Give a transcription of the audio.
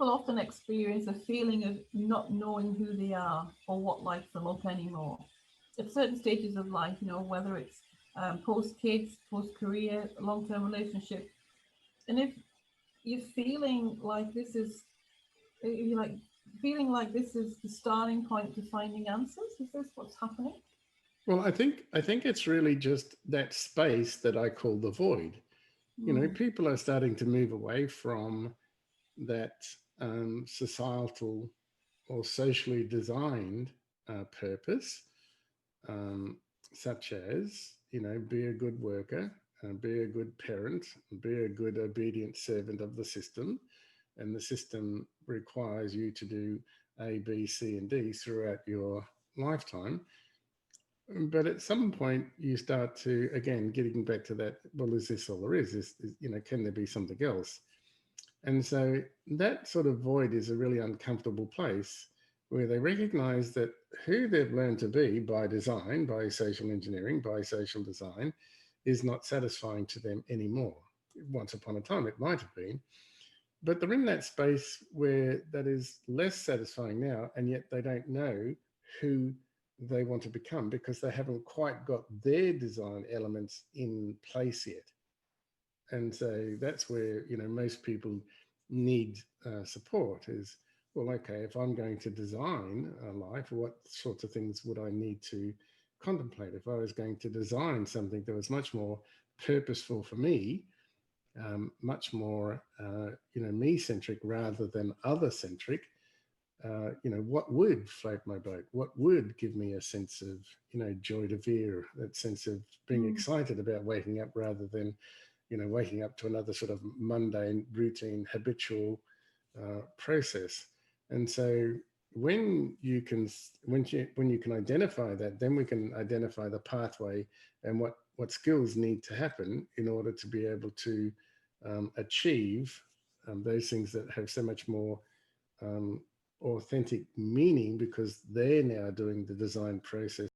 people often experience a feeling of not knowing who they are or what lights them up anymore. At certain stages of life, whether it's post kids, post career, long term relationship, and if you're feeling like this is, you're like feeling like this is the starting point to finding answers. Is this what's happening? Well, I think it's really just that space that I call the void. Mm, People are starting to move away from that societal or socially designed purpose, um, such as, be a good worker, be a good parent, be a good obedient servant of the system. And the system requires you to do A, B, C, and D throughout your lifetime. But at some point, you start to, again, getting back to that, well, is this all there is? Can there be something else? And so that sort of void is a really uncomfortable place where they recognize that who they've learned to be by design, by social engineering, by social design, is not satisfying to them anymore. Once upon a time, it might have been. But they're in that space where that is less satisfying now, and yet they don't know who they want to become because they haven't quite got their design elements in place yet. And so that's where most people need support. Is, well, okay, if I'm going to design a life, what sorts of things would I need to contemplate? If I was going to design something that was much more purposeful for me, much more me centric rather than other centric, what would float my boat? What would give me a sense of joie de vivre, that sense of being mm, excited about waking up rather than waking up to another sort of mundane, routine, habitual process. And so when you can identify that, then we can identify the pathway and what skills need to happen in order to be able to achieve those things that have so much more um, authentic meaning because they're now doing the design process